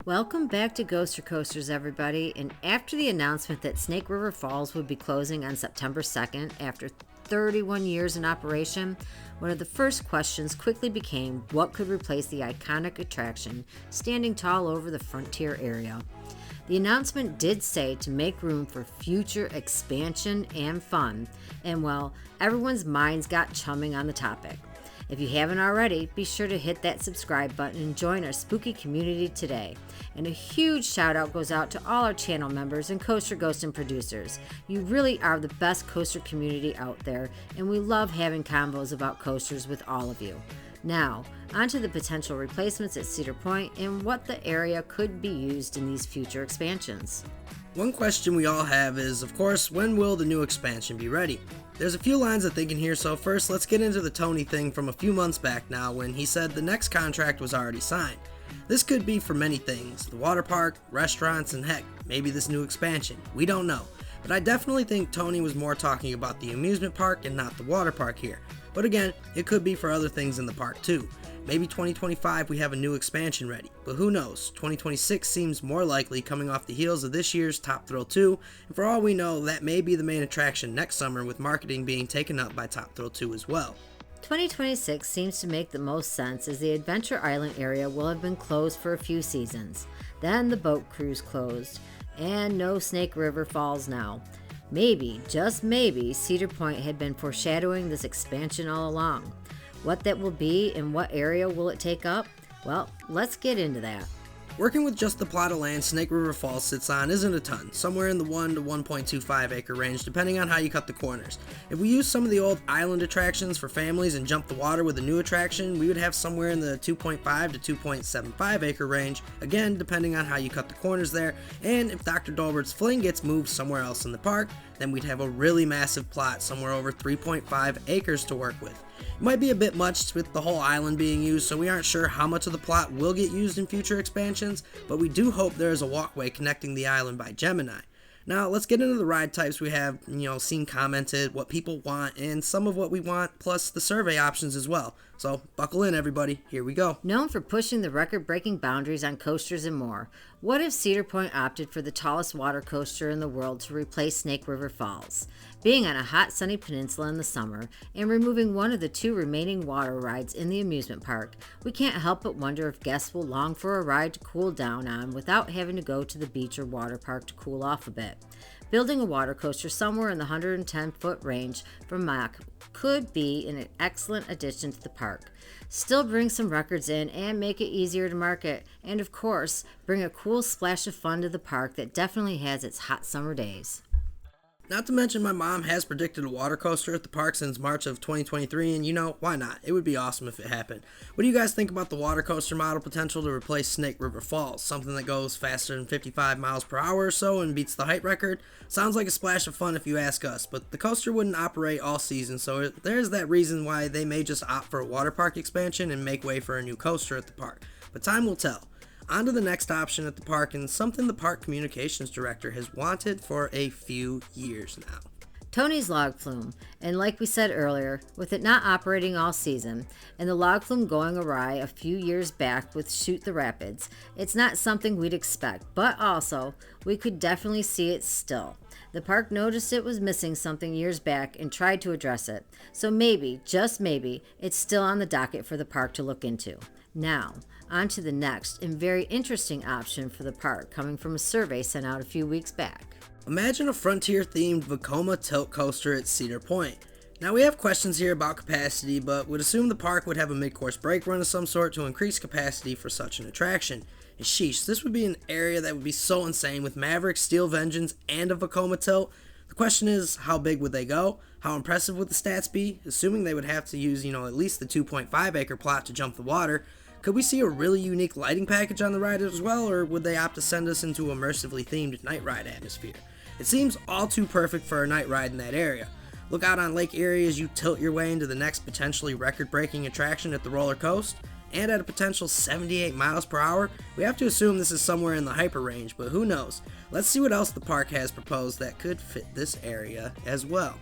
Welcome back to Ghoster Coasters, everybody. And after the announcement that Snake River Falls would be closing on September 2nd after 31 years in operation, one of the first questions quickly became what could replace the iconic attraction standing tall over the frontier area. The announcement did say to make room for future expansion and fun, and well, everyone's minds got chumming on the topic. If you haven't already, be sure to hit that subscribe button and join our spooky community today. And a huge shout out goes out to all our channel members and Coaster Ghost and producers. You really are the best coaster community out there, and we love having convos about coasters with all of you. Now, on to the potential replacements at Cedar Point and what the area could be used in these future expansions. One question we all have is, of course, when will the new expansion be ready? There's a few lines of thinking here, so first let's get into the Tony thing from a few months back now when he said the next contract was already signed. This could be for many things, the water park, restaurants, and heck, maybe this new expansion. We don't know. But I definitely think Tony was more talking about the amusement park and not the water park here. But again, it could be for other things in the park too. Maybe 2025 we have a new expansion ready, but who knows, 2026 seems more likely coming off the heels of this year's Top Thrill 2, and for all we know, that may be the main attraction next summer with marketing being taken up by Top Thrill 2 as well. 2026 seems to make the most sense as the Adventure Island area will have been closed for a few seasons. Then the boat cruise closed, and no Snake River Falls now. Maybe, just maybe, Cedar Point had been foreshadowing this expansion all along. What that will be and what area will it take up? Well, let's get into that. Working with just the plot of land Snake River Falls sits on isn't a ton, somewhere in the 1 to 1.25 acre range depending on how you cut the corners. If we use some of the old island attractions for families and jump the water with a new attraction, we would have somewhere in the 2.5 to 2.75 acre range, again depending on how you cut the corners there, and if Dr. Dolbert's Fling gets moved somewhere else in the park, then we'd have a really massive plot somewhere over 3.5 acres to work with. It might be a bit much with the whole island being used, so we aren't sure how much of the plot will get used in future expansions, but we do hope there is a walkway connecting the island by Gemini. Now, let's get into the ride types we have, seen commented, what people want, and some of what we want, plus the survey options as well. So, buckle in everybody, here we go. Known for pushing the record-breaking boundaries on coasters and more, what if Cedar Point opted for the tallest water coaster in the world to replace Snake River Falls? Being on a hot sunny peninsula in the summer and removing one of the two remaining water rides in the amusement park, we can't help but wonder if guests will long for a ride to cool down on without having to go to the beach or water park to cool off a bit. Building a water coaster somewhere in the 110-foot range from Mach could be an excellent addition to the park. Still bring some records in and make it easier to market, and of course, bring a cool splash of fun to the park that definitely has its hot summer days. Not to mention my mom has predicted a water coaster at the park since March of 2023, and why not? It would be awesome if it happened. What do you guys think about the water coaster model potential to replace Snake River Falls? Something that goes faster than 55 miles per hour or so and beats the height record? Sounds like a splash of fun if you ask us, but the coaster wouldn't operate all season, so there's that reason why they may just opt for a water park expansion and make way for a new coaster at the park. But time will tell. On to the next option at the park, and something the park communications director has wanted for a few years now. Tony's log flume, and like we said earlier, with it not operating all season, and the log flume going awry a few years back with Shoot the Rapids, it's not something we'd expect, but also, we could definitely see it still. The park noticed it was missing something years back and tried to address it, so maybe, just maybe, it's still on the docket for the park to look into. Now, on to the next and very interesting option for the park coming from a survey sent out a few weeks back. Imagine a frontier-themed Vekoma tilt coaster at Cedar Point. Now we have questions here about capacity, but would assume the park would have a mid-course brake run of some sort to increase capacity for such an attraction. And sheesh, this would be an area that would be so insane with Maverick, Steel Vengeance, and a Vekoma tilt. The question is, how big would they go? How impressive would the stats be? Assuming they would have to use, at least the 2.5 acre plot to jump the water. Could we see a really unique lighting package on the ride as well, or would they opt to send us into immersively themed night ride atmosphere? It seems all too perfect for a night ride in that area. Look out on Lake Erie as you tilt your way into the next potentially record-breaking attraction at the Roller Coast, and at a potential 78 miles per hour, we have to assume this is somewhere in the hyper range, but who knows? Let's see what else the park has proposed that could fit this area as well.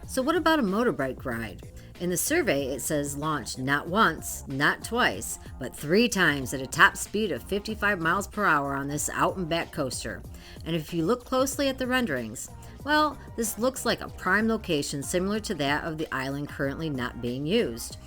So what about a motorbike ride? In the survey, it says launch not once, not twice, but 3 times at a top speed of 55 miles per hour on this out and back coaster. And if you look closely at the renderings, well, this looks like a prime location similar to that of the island currently not being used.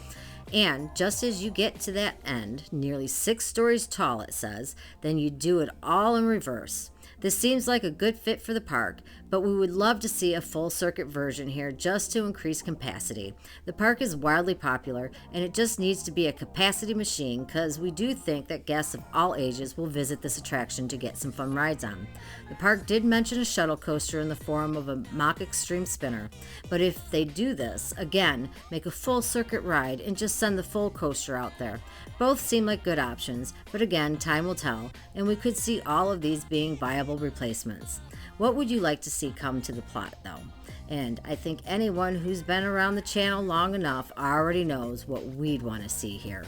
And just as you get to that end, nearly 6 stories tall it says, then you do it all in reverse. This seems like a good fit for the park, but we would love to see a full circuit version here just to increase capacity. The park is wildly popular and it just needs to be a capacity machine because we do think that guests of all ages will visit this attraction to get some fun rides on. The park did mention a shuttle coaster in the form of a mock extreme spinner, but if they do this, again, make a full circuit ride and just send the full coaster out there. Both seem like good options, but again, time will tell, and we could see all of these being viable replacements. What would you like to see come to the plot though? And I think anyone who's been around the channel long enough already knows what we'd want to see here.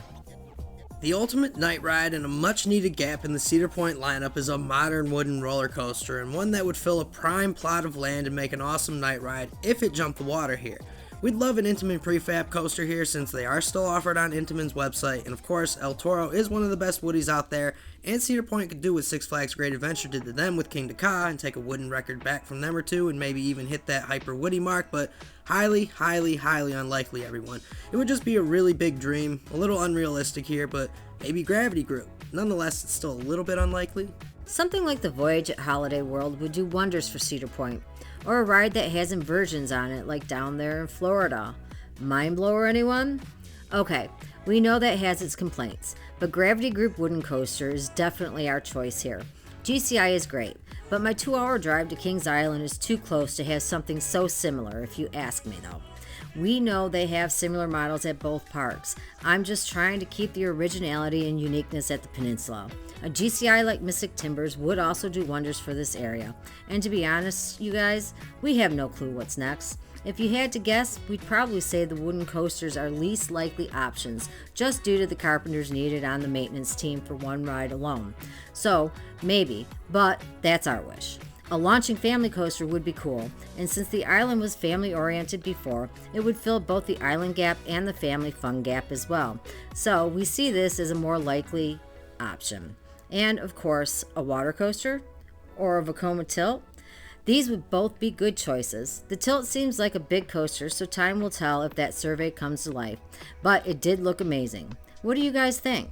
The ultimate night ride and a much needed gap in the Cedar Point lineup is a modern wooden roller coaster, and one that would fill a prime plot of land and make an awesome night ride if it jumped the water here. We'd love an Intamin prefab coaster here since they are still offered on Intamin's website, and of course El Toro is one of the best woodies out there, and Cedar Point could do what Six Flags Great Adventure did to them with King to Ka and take a wooden record back from them or two and maybe even hit that hyper woody mark, but highly unlikely, everyone. It would just be a really big dream, a little unrealistic here, but maybe Gravity Group. Nonetheless, it's still a little bit unlikely. Something like the Voyage at Holiday World would do wonders for Cedar Point, or a ride that has inversions on it like down there in Florida. Mind blower, anyone? Okay, we know that has its complaints, but Gravity Group Wooden Coaster is definitely our choice here. GCI is great, but my 2-hour drive to Kings Island is too close to have something so similar, if you ask me though. We know they have similar models at both parks. I'm just trying to keep the originality and uniqueness at the peninsula. A GCI like Mystic Timbers would also do wonders for this area. And to be honest, you guys, we have no clue what's next. If you had to guess, we'd probably say the wooden coasters are least likely options, just due to the carpenters needed on the maintenance team for one ride alone. So, maybe, but that's our wish. A launching family coaster would be cool, and since the island was family oriented before, it would fill both the island gap and the family fun gap as well. So we see this as a more likely option. And of course, a water coaster or a Vekoma tilt. These would both be good choices. The tilt seems like a big coaster, so time will tell if that survey comes to life, but it did look amazing. What do you guys think?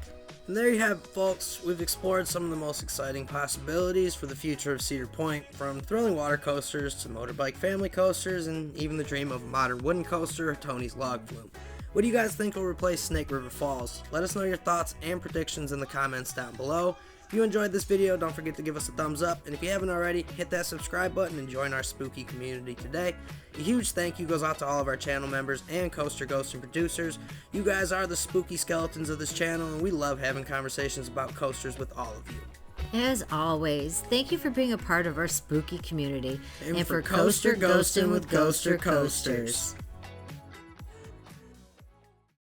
And there you have it, folks. We've explored some of the most exciting possibilities for the future of Cedar Point, from thrilling water coasters to motorbike family coasters, and even the dream of a modern wooden coaster or Tony's Log Flume. What do you guys think will replace Snake River Falls? Let us know your thoughts and predictions in the comments down below. If you enjoyed this video, don't forget to give us a thumbs up, and if you haven't already, hit that subscribe button and join our spooky community today. A huge thank you goes out to all of our channel members and coaster ghosts and producers. You guys are the spooky skeletons of this channel, and we love having conversations about coasters with all of you. As always, thank you for being a part of our spooky community And for Coaster Ghostin' with Ghoster Coasters.